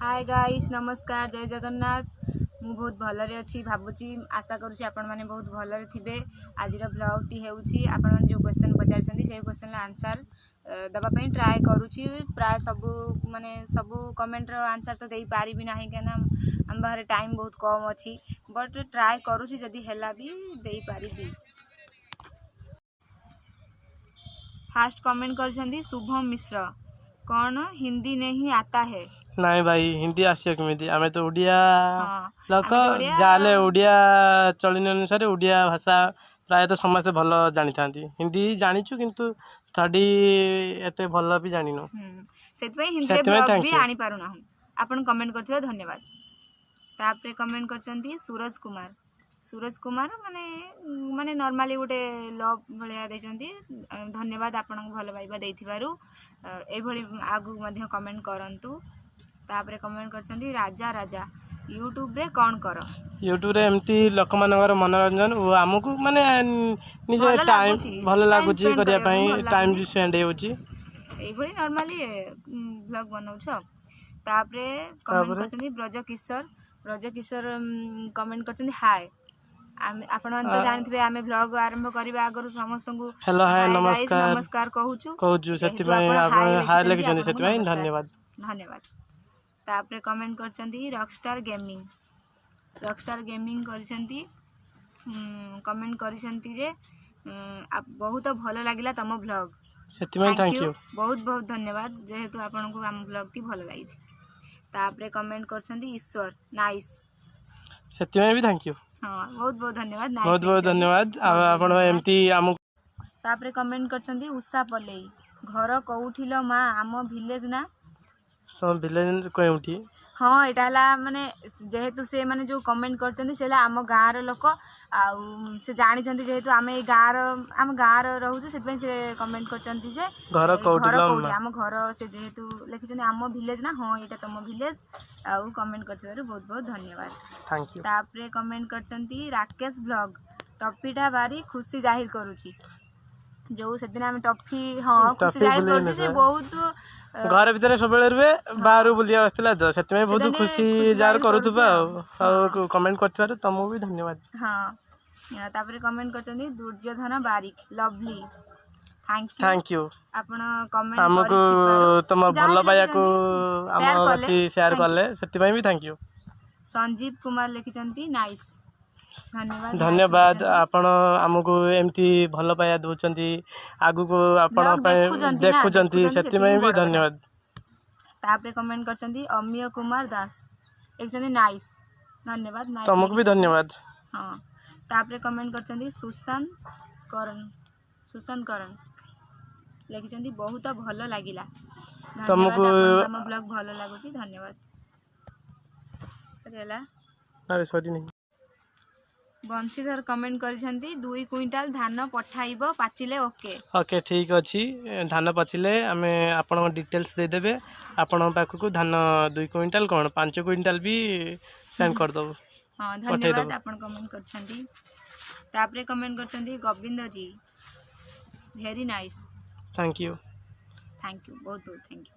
Hi guys नमस्कार जय जगन्नाथ मु बहुत भलरे अच्छी भावुची आशा करुँची आपण मैंने बहुत भलरे थिबे। आज ब्लॉग टी हेउची आपण मैंने जो क्वेश्चन पचारछंती से क्वेश्चन आंसर दबा पई ट्राई करूची। प्राय सबू माने सबू कमेंट रो आंसर तो देई पारिबी नाही केना हम बाहर टाइम बहुत कम अछि बट ट्राई करूची जदी हेला भी देई पारिबी। फास्ट कमेंट करछंती शुभम मिश्र कौन हिंदी नहीं आता है। नहीं भाई हिंदी आसिया केमिति आमे तो ओडिया लोक ओडिया जाले ओडिया चलनी अनुसार ओडिया भाषा प्राय तो समस्त भल जानी थांती हिंदी जानिछु किंतु स्टडी एते भल भी जानिनो सेत पई हिंदी ब्लॉग भी आनी पारु ना आपण कमेंट करथिबा धन्यवाद। तापरे कमेंट करछंती सूरज कुमार माने माने नॉर्मली गोटे लव भलिया देछंती धन्यवाद आपण भल पाइबा देथिबारु ए भली आगु मध्ये कमेंट करंतु। तापरे कमेंट करछंती राजा राजा यूट्यूब रे कोन कर यूट्यूब रे एमती लोक मानकर मनोरंजन ओ हमकु माने निजे टाइम भल लागुची करिया पई टाइम भी स्पेंड हेउची ए भली नॉर्मली ब्लॉग बनाउछ। तापरे कमेंट करछंती ब्रज किशोर कमेंट करछंती हाय आपण तो जानथिबे आमे ब्लॉग आरंभ करबा आगरु समस्त को हेलो हाय नमस्कार कहूछु सेति पई आपण हाय लेखिछन सेति पई धन्यवाद। तापरे कमेंट करछंती रॉकस्टार गेमिंग करछंती कमेंट करछंती जे बहुत भलो लागिला तम ब्लॉग सेति पई थैंक यू बहुत बहुत धन्यवाद जेहेतु आपन को हम ब्लॉग टी भलो लागि। तापरे कमेंट करछंती ईश्वर नाइस सेति पई भी थैंक यू हां बहुत बहुत धन्यवाद बहुत बहुत धन्यवाद आपण एमती हम। तापरे कमेंट करछंती उषा पलेई घर कोउठिलो मा आम विलेज ना तो विलेज कोउठी हाँ एटाला माने जेहेतु से माने जो कमेंट करछंती सेला आम गाँव रो लोक आ से जानि छंती जेहेतु आमे आम गाँव रो रहउछु सेत पई से कमेंट करछंती जे घर कोउठी आम घर से जेहेतु लिखिछंती आम विलेज ना हाँ एटा तम विलेज आ कमेंट करथिबारु बहुत बहुत धन्यवाद थैंक यू। तापरे कमेंट करछंती राकेश ब्लॉग टॉपीटा बारी खुशी जाहिर करूची जो सेदिन आम टॉफी हाँ खुशी जाहिर करूची से बहुत घर भीतर सब रुए बाहर बुलिया आसला तो से बहुत खुशी जार करूथबा और कमेंट करथिबारु तमो भी धन्यवाद। हां तापरे कमेंट करछंती Duryodhan Barik lovely thank you आपण कमेंट हमको तम भल पाया को हम शेयर करले सेति पई भी थैंक यू। संजीव कुमार लिखिछंती नाइस धन्यवाद आपण हमको एमती भल पाया दोचंती आगु को आपण देखुचंती सेति पई भी धन्यवाद। तापरे कमेंट करछंती अमिय कुमार दास एकजनी नाइस धन्यवाद तुमको भी धन्यवाद। हां तापरे कमेंट करछंती सुशांत करण लिखिछंती बहुत भलो लागिला तुमको हम ब्लॉग भलो लागुची धन्यवाद। सरेला अरे सॉरी नहीं बंशीधर कमेंट करछंती 2 क्विंटल धान पठाइबो पाचिले ओके ओके ठीक अछि धान पचिले आमे आपन डिटेल्स दे देबे आपन पाखु को धान 2 क्विंटल कोन 5 क्विंटल भी सेंड कर दबो। हां धन्यवाद आपन कमेंट करछंती। तापरे कमेंट करछंती Govind ji very nice thank you बहुत बहुत थैंक यू।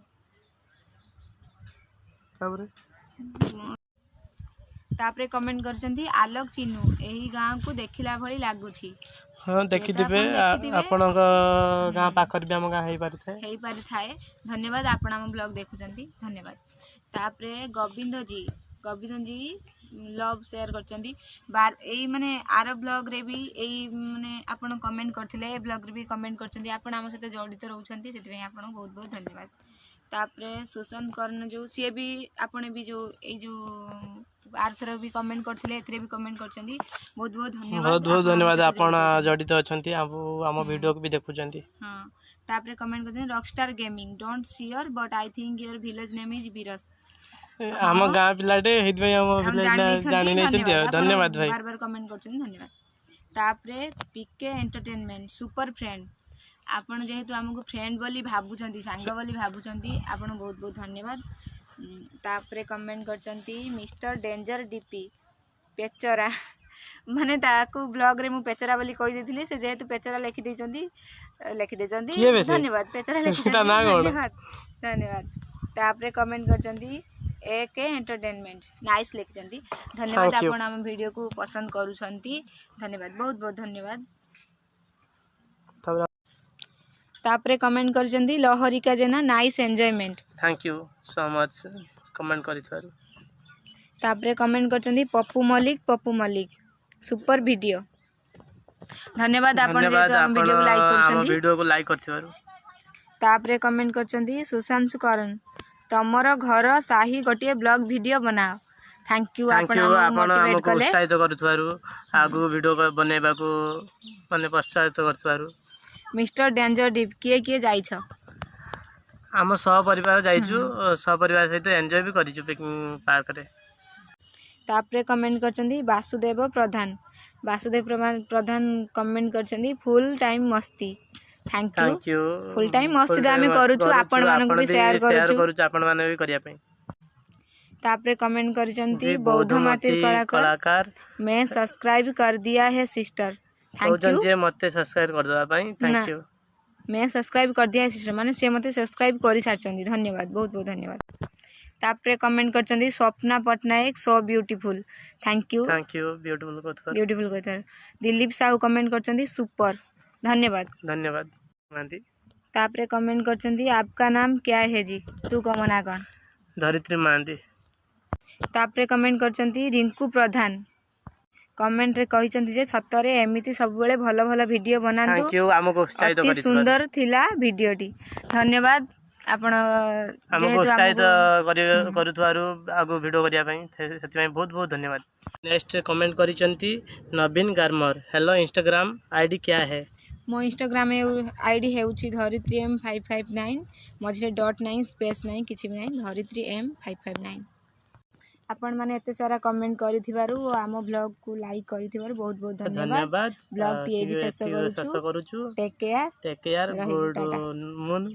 तापरे कमेंट करछंती आलोक चिन्नू एही गांव को देखिला भली लागुची हां देखि दिबे आपन गांव पाखर भी हम गांव हेई पारि थाए धन्यवाद आपण हम ब्लॉग देखुचंती धन्यवाद। तापरे गोविंद जी लव शेयर करछंती बार एई माने आर ब्लॉग रे भी एई माने आपण कमेंट करथिले ए ब्लॉग रे भी कमेंट करछंती आपण हम सते जडित रहउछंती सेति पई आपण बहुत बहुत धन्यवाद। तापरे सुशांत कर्ण जो सी भी आपण भी जो ए जो आरथर भी कमेंट करथिले एथरे भी कमेंट करछंती बहुत बहुत धन्यवाद आपण जडित अछंती हम वीडियो को भी देखुचंती। हां तापरे कमेंट करछंती Rockstar Gaming don't share but I think your village name is Biras हम गांव पिलाटे हेत भाई हम विलेज जानि नै छंती धन्यवाद भाई बार बार कमेंट करछंती धन्यवाद। तापरे पीके एंटरटेनमेंट सुपर फ्रेंड आपण जेहेतु हमको फ्रेंड बोली भाबुचंती सांग बोली भाबुचंती आपण बहुत बहुत धन्यवाद। तापरे कमेंट करछंती मिस्टर डेंजर डीपी पेचरा माने ताकू ब्लॉग रे मु पेचरा बोली कहि देथिली से जेहेतु पेचरा लिखि देचंती धन्यवाद पेचरा लिखि धन्यवाद। तापरे कमेंट करछंती AK एंटरटेनमेंट नाइस लिखिଛନ୍ତି धन्यवाद Thank you. आपण हम वीडियो को पसंद करूछंती धन्यवाद बहुत बहुत धन्यवाद तापर तापरे कमेंट करछंती Laharika Jena nice enjoyment thank you so much comment करिथारु तापरे कमेंट करछंती पप्पू मलिक सुपर वीडियो धन्यवाद आपण जेतो हम वीडियो को लाइक करछंती वीडियो को लाइक करथिबारु तापरे कमेंट करछंती सुशांत करण तमरो घर साही गोटिए ब्लॉग वीडियो बनाओ थैंक यू आपण मोटिवेट कले उत्साहित करथिबारु आगु वीडियो बनेबा को माने प्रोत्साहित करथिबारु मिस्टर डेंजर डीप किए जाई छ आम सह परिवार जाइछु सह परिवार सहित एन्जॉय भी करिछु पिकनिक पार्क रे तापरे कमेंट करछंती वासुदेव प्रधान कमेंट करछंती फुल टाइम मस्ती थैंक यू फुल टाइम मस्ती आमे करूछु आपण मानक भी शेयर करूछु आपण माने भी करिया पे तापरे कमेंट करछंती बौद्ध मातिर कलाकार मैं सब्सक्राइब कर दिया है सिस्टर थैंक यू जे मते सब्सक्राइब कर दवा पई थैंक यू मैं सब्सक्राइब कर दिया है सिस्टर माने से मते सब्सक्राइब करि सारछंती धन्यवाद बहुत बहुत धन्यवाद तापरे कमेंट करछंती Swapna Patnaik so beautiful thank you beautiful कथा दिलीप साहू कमेंट करछंती सुपर धन्यवाद मांदी तापरे कमेंट करछंती आपका नाम क्या है जी तू कमना कौन धरित्री मांदी तापरे कमेंट करछंती रिंकू प्रधान कमेंट रे कहिसंती जे सतरे एमिति सब बेले भलो भलो वीडियो बनांतु थैंक यू हमको उत्साहित अति सुंदर थिला वीडियोटी धन्यवाद आपण हमको उत्साहित करूथारु आगु वीडियो करिया पई सेति पई बहुत बहुत धन्यवाद नेक्स्ट कमेंट करिसंती नवीन गार्मर हेलो इंस्टाग्राम आईडी क्या है मो इंस्टाग्राम आईडी हेउची धरित्री M559 मझे .9 स्पेस नहीं किछि भी नहीं धरित्री M559 आपण माने एते सारा कमेंट करिथिबारु आम ब्लॉग को लाइक करिथिबारु बहुत बहुत धन्यवाद ब्लॉग टी एडी शेष करूछु टेक केयर गुड मून